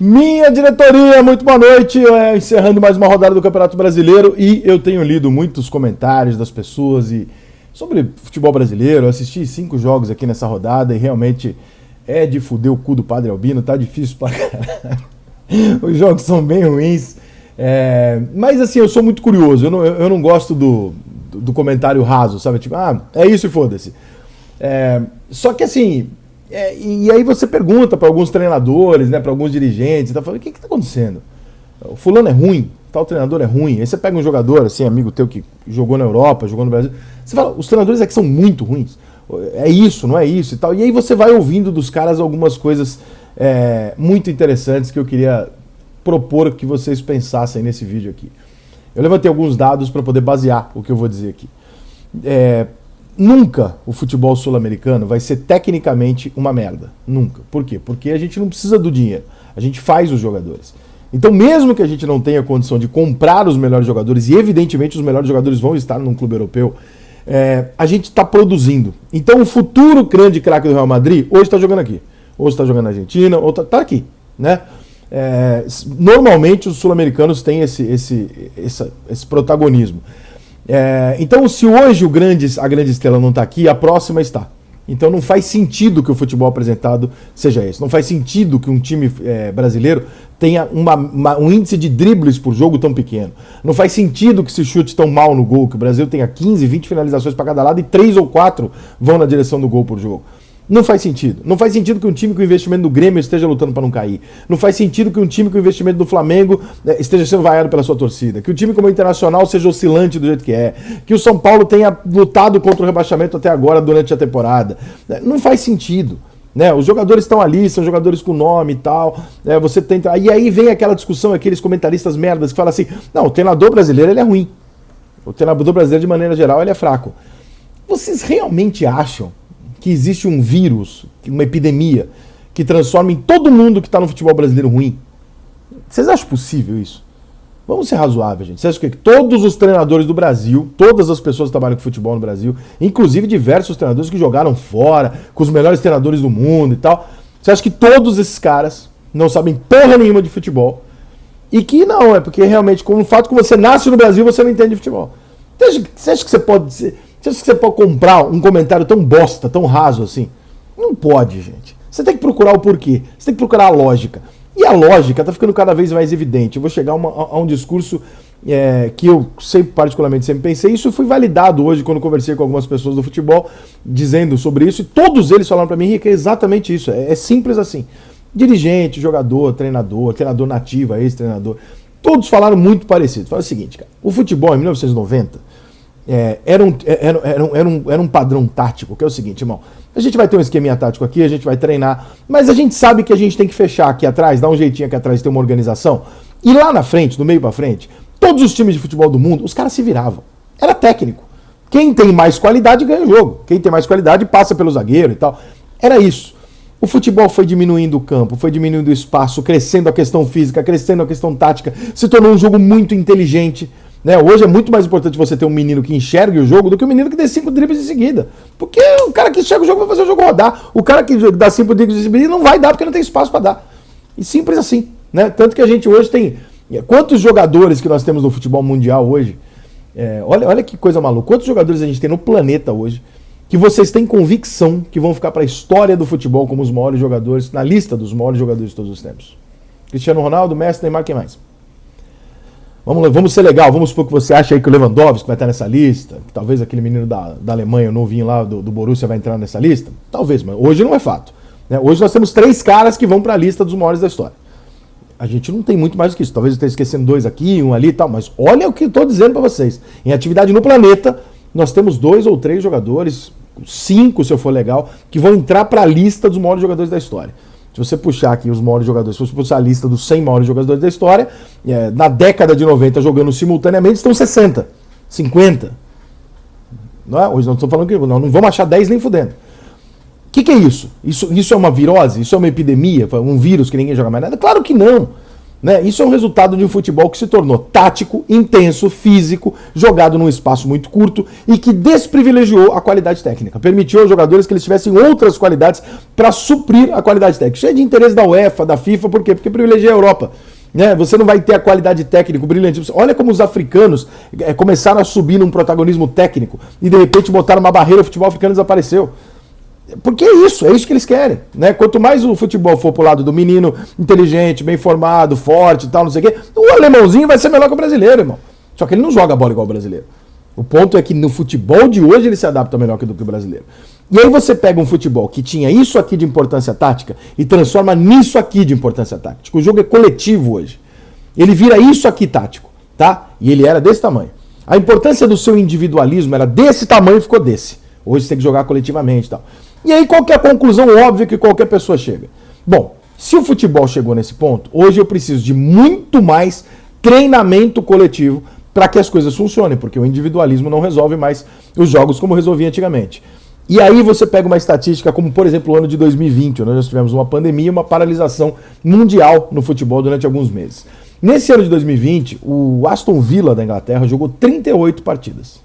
Minha diretoria, muito boa noite. Encerrando mais uma rodada do Campeonato Brasileiro e eu tenho lido muitos comentários das pessoas sobre futebol brasileiro. Eu assisti 5 jogos aqui nessa rodada e realmente é de fuder o cu do Padre Albino, tá difícil pra caralho. Os jogos são bem ruins. Mas assim, eu sou muito curioso. Eu não gosto do comentário raso, sabe? Tipo, é isso e foda-se. Só que assim... e aí você pergunta para alguns treinadores, né, para alguns dirigentes, tá falando, o que está acontecendo? O fulano é ruim, tal treinador é ruim. Aí você pega um jogador, assim, amigo teu que jogou na Europa, jogou no Brasil, você fala, os treinadores aqui são muito ruins. É isso, não é isso e tal. E aí você vai ouvindo dos caras algumas coisas muito interessantes que eu queria propor que vocês pensassem nesse vídeo aqui. Eu levantei alguns dados para poder basear o que eu vou dizer aqui. Nunca o futebol sul-americano vai ser tecnicamente uma merda. Nunca. Por quê? Porque a gente não precisa do dinheiro. A gente faz os jogadores. Então, mesmo que a gente não tenha condição de comprar os melhores jogadores, e evidentemente os melhores jogadores vão estar num clube europeu, a gente está produzindo. Então, o futuro grande craque do Real Madrid, hoje está jogando aqui. Hoje está jogando na Argentina, ou está aqui. Né? Normalmente, os sul-americanos têm esse protagonismo. Então, se hoje a grande estrela não está aqui, a próxima está. Então não faz sentido que o futebol apresentado seja esse. Não faz sentido que um time brasileiro tenha um índice de dribles por jogo tão pequeno. Não faz sentido que se chute tão mal no gol, que o Brasil tenha 15, 20 finalizações para cada lado e 3 ou 4 vão na direção do gol por jogo. Não faz sentido. Não faz sentido que um time com o investimento do Grêmio esteja lutando para não cair. Não faz sentido que um time com o investimento do Flamengo esteja sendo vaiado pela sua torcida. Que o time como o Internacional seja oscilante do jeito que é. Que o São Paulo tenha lutado contra o rebaixamento até agora durante a temporada. Não faz sentido. Né? Os jogadores estão ali, são jogadores com nome e tal. Você tenta... E aí vem aquela discussão, aqueles comentaristas merdas que falam assim, não, o treinador brasileiro ele é ruim. O treinador brasileiro, de maneira geral, ele é fraco. Vocês realmente acham que existe um vírus, uma epidemia, que transforma em todo mundo que está no futebol brasileiro ruim? Vocês acham possível isso? Vamos ser razoáveis, gente. Vocês acham que todos os treinadores do Brasil, todas as pessoas que trabalham com futebol no Brasil, inclusive diversos treinadores que jogaram fora, com os melhores treinadores do mundo e tal, você acha que todos esses caras não sabem porra nenhuma de futebol? E que não, é porque realmente, com o fato que você nasce no Brasil, você não entende de futebol. Você acha que você pode... Você acha que você pode comprar um comentário tão bosta, tão raso assim? Não pode, gente. Você tem que procurar o porquê. Você tem que procurar a lógica. E a lógica está ficando cada vez mais evidente. Eu vou chegar a um discurso que eu particularmente sempre pensei. Isso foi validado hoje quando conversei com algumas pessoas do futebol, dizendo sobre isso. E todos eles falaram para mim, Henrique, é exatamente isso. É simples assim. Dirigente, jogador, treinador nativo, ex-treinador. Todos falaram muito parecido. Falaram o seguinte, cara. O futebol em 1990... Era um padrão tático, que é o seguinte, irmão, a gente vai ter um esqueminha tático aqui, a gente vai treinar, mas a gente sabe que a gente tem que fechar aqui atrás, dar um jeitinho aqui atrás, ter uma organização, e lá na frente, do meio pra frente, todos os times de futebol do mundo, os caras se viravam, era técnico, quem tem mais qualidade ganha o jogo, quem tem mais qualidade passa pelo zagueiro e tal, era isso. O futebol foi diminuindo o campo, foi diminuindo o espaço, crescendo a questão física, crescendo a questão tática, se tornou um jogo muito inteligente. Né? Hoje é muito mais importante você ter um menino que enxergue o jogo do que um menino que dê 5 dribles em seguida. Porque o cara que enxerga o jogo vai fazer o jogo rodar. O cara que dá 5 dribles em seguida não vai dar porque não tem espaço para dar. E simples assim. Né? Tanto que a gente hoje tem... Quantos jogadores que nós temos no futebol mundial hoje? Olha que coisa maluca. Quantos jogadores a gente tem no planeta hoje que vocês têm convicção que vão ficar para a história do futebol como os maiores jogadores, na lista dos maiores jogadores de todos os tempos? Cristiano Ronaldo, Messi, Neymar, quem mais? Vamos ser legal, vamos supor que você acha aí que o Lewandowski vai estar nessa lista, que talvez aquele menino da Alemanha, o novinho lá do Borussia vai entrar nessa lista. Talvez, mas hoje não é fato. Né? Hoje nós temos 3 caras que vão para a lista dos maiores da história. A gente não tem muito mais do que isso. Talvez eu esteja esquecendo 2 aqui, 1 ali e tal, mas olha o que eu estou dizendo para vocês. Em atividade no planeta, nós temos 2 ou 3 jogadores, 5 se eu for legal, que vão entrar para a lista dos maiores jogadores da história. Se você puxar aqui os maiores jogadores, se você puxar a lista dos 100 maiores jogadores da história, na década de 90 jogando simultaneamente, estão 60, 50. Não é? Hoje não estou falando que não vamos achar 10 nem fudendo. O que é isso? Isso é uma virose? Isso é uma epidemia? Um vírus que ninguém joga mais nada? Claro que não. Né? Isso é um resultado de um futebol que se tornou tático, intenso, físico, jogado num espaço muito curto e que desprivilegiou a qualidade técnica. Permitiu aos jogadores que eles tivessem outras qualidades para suprir a qualidade técnica. Isso é de interesse da UEFA, da FIFA, por quê? Porque privilegia a Europa. Né? Você não vai ter a qualidade técnica, o brilhante. Olha como os africanos começaram a subir num protagonismo técnico e de repente botaram uma barreira, o futebol africano desapareceu. Porque é isso que eles querem, né? Quanto mais o futebol for pro lado do menino inteligente, bem formado, forte e tal, não sei o quê, o alemãozinho vai ser melhor que o brasileiro, irmão. Só que ele não joga bola igual o brasileiro. O ponto é que no futebol de hoje ele se adapta melhor do que o brasileiro. E aí você pega um futebol que tinha isso aqui de importância tática e transforma nisso aqui de importância tática. O jogo é coletivo hoje. Ele vira isso aqui tático, tá? E ele era desse tamanho. A importância do seu individualismo era desse tamanho e ficou desse. Hoje você tem que jogar coletivamente e tal. E aí qual que é a conclusão óbvia que qualquer pessoa chega? Bom, se o futebol chegou nesse ponto, hoje eu preciso de muito mais treinamento coletivo para que as coisas funcionem, porque o individualismo não resolve mais os jogos como resolvia antigamente. E aí você pega uma estatística como, por exemplo, o ano de 2020, onde nós tivemos uma pandemia e uma paralisação mundial no futebol durante alguns meses. Nesse ano de 2020, o Aston Villa da Inglaterra jogou 38 partidas.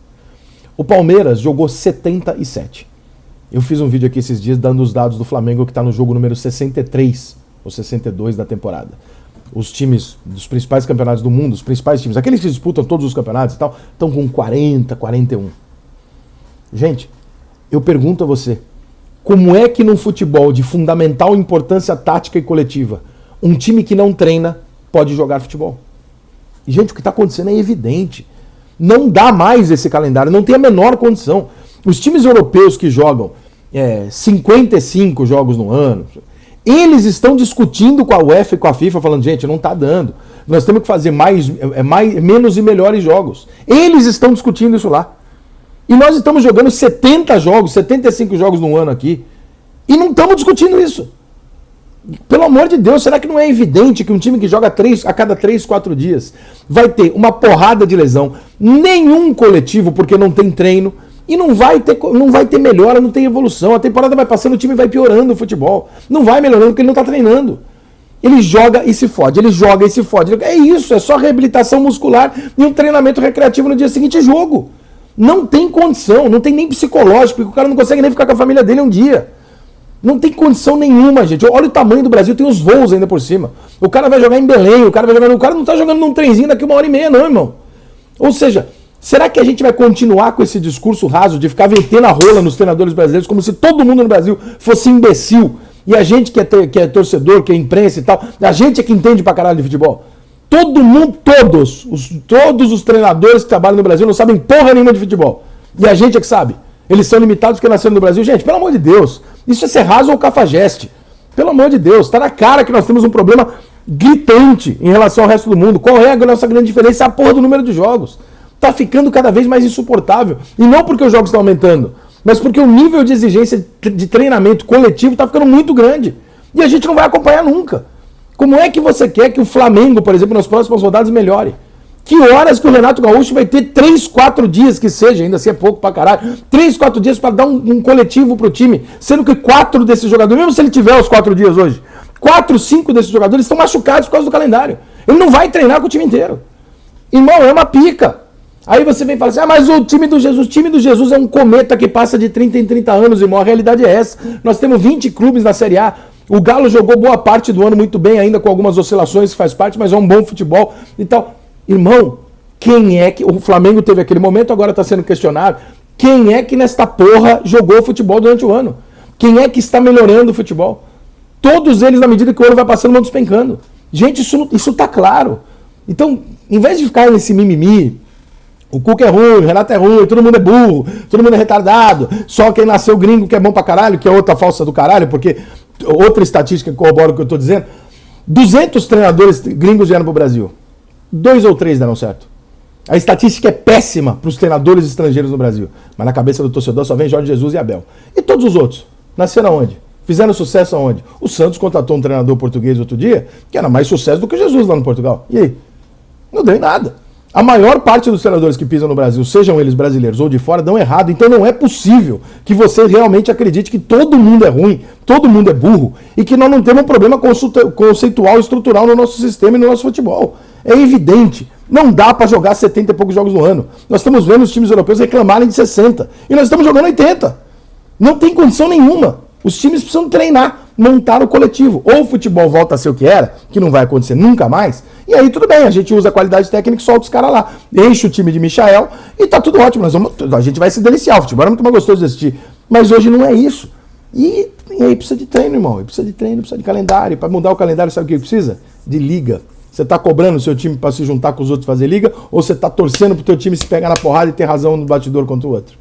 O Palmeiras jogou 77. Eu fiz um vídeo aqui esses dias dando os dados do Flamengo, que está no jogo número 63 ou 62 da temporada. Os times dos principais campeonatos do mundo, os principais times, aqueles que disputam todos os campeonatos e tal, estão com 40, 41. Gente, eu pergunto a você, como é que num futebol de fundamental importância tática e coletiva, um time que não treina pode jogar futebol? E, gente, o que está acontecendo é evidente. Não dá mais esse calendário, não tem a menor condição. Os times europeus que jogam 55 jogos no ano, eles estão discutindo com a UEFA e com a FIFA, falando, gente, não está dando. Nós temos que fazer menos e melhores jogos. Eles estão discutindo isso lá. E nós estamos jogando 70 jogos, 75 jogos no ano aqui. E não estamos discutindo isso. Pelo amor de Deus, será que não é evidente que um time que joga a cada 3, 4 dias vai ter uma porrada de lesão, nenhum coletivo, porque não tem treino, e não vai ter melhora, não tem evolução. A temporada vai passando, o time vai piorando o futebol. Não vai melhorando porque ele não está treinando. Ele joga e se fode, ele joga e se fode. É isso, é só reabilitação muscular e um treinamento recreativo no dia seguinte, jogo. Não tem condição, não tem nem psicológico, porque o cara não consegue nem ficar com a família dele um dia. Não tem condição nenhuma, gente. Olha o tamanho do Brasil, tem os voos ainda por cima. O cara vai jogar em Belém, o cara não está jogando num trenzinho daqui 1h30, não, irmão. Ou seja, será que a gente vai continuar com esse discurso raso de ficar metendo a rola nos treinadores brasileiros como se todo mundo no Brasil fosse imbecil? E a gente que é torcedor, que é imprensa e tal, a gente é que entende pra caralho de futebol? Todo mundo, todos os treinadores que trabalham no Brasil não sabem porra nenhuma de futebol. E a gente é que sabe. Eles são limitados porque nasceram no Brasil. Gente, pelo amor de Deus, isso é ser raso ou cafajeste. Pelo amor de Deus, tá na cara que nós temos um problema gritante em relação ao resto do mundo. Qual é a nossa grande diferença? A porra do número de jogos. Tá ficando cada vez mais insuportável. E não porque os jogos estão aumentando, mas porque o nível de exigência de treinamento coletivo tá ficando muito grande. E a gente não vai acompanhar nunca. Como é que você quer que o Flamengo, por exemplo, nas próximas rodadas melhore? Que horas que o Renato Gaúcho vai ter 3, 4 dias que seja, ainda assim é pouco pra caralho, 3, 4 dias para dar um coletivo pro time, sendo que 4 desses jogadores, mesmo se ele tiver os 4 dias hoje, 4, 5 desses jogadores estão machucados por causa do calendário. Ele não vai treinar com o time inteiro. Irmão, é uma pica. Aí você vem e fala assim, mas o time do Jesus é um cometa que passa de 30 em 30 anos, irmão. A realidade é essa. Nós temos 20 clubes na Série A. O Galo jogou boa parte do ano muito bem, ainda com algumas oscilações que faz parte, mas é um bom futebol e tal. Irmão, quem é que... O Flamengo teve aquele momento, agora está sendo questionado. Quem é que nesta porra jogou futebol durante o ano? Quem é que está melhorando o futebol? Todos eles, na medida que o ano vai passando, vão despencando. Gente, isso tá claro. Então, em vez de ficar nesse mimimi, o Cuca é ruim, o Renato é ruim, todo mundo é burro, todo mundo é retardado, só quem nasceu gringo que é bom pra caralho, que é outra falsa do caralho, porque outra estatística que corrobora o que eu tô dizendo, 200 treinadores gringos vieram pro Brasil. 2 ou 3 deram certo. A estatística é péssima para os treinadores estrangeiros no Brasil. Mas na cabeça do torcedor só vem Jorge Jesus e Abel. E todos os outros? Nasceram aonde? Fizeram sucesso aonde? O Santos contratou um treinador português outro dia, que era mais sucesso do que o Jesus lá no Portugal. E aí? Não deu em nada. A maior parte dos treinadores que pisam no Brasil, sejam eles brasileiros ou de fora, dão errado. Então não é possível que você realmente acredite que todo mundo é ruim, todo mundo é burro e que nós não temos um problema conceitual e estrutural no nosso sistema e no nosso futebol. É evidente. Não dá para jogar 70 e poucos jogos no ano. Nós estamos vendo os times europeus reclamarem de 60 e nós estamos jogando 80. Não tem condição nenhuma. Os times precisam treinar, montar o coletivo. Ou o futebol volta a ser o que era, que não vai acontecer nunca mais, e aí tudo bem, a gente usa a qualidade técnica e solta os caras lá. Enche o time de Michael e tá tudo ótimo. A gente vai se deliciar, o futebol é muito mais gostoso de assistir. Mas hoje não é isso. E aí precisa de treino, irmão. Precisa de treino, precisa de calendário. Para mudar o calendário, sabe o que precisa? De liga. Você tá cobrando o seu time para se juntar com os outros e fazer liga, ou você tá torcendo pro teu time se pegar na porrada e ter razão no batidor contra o outro?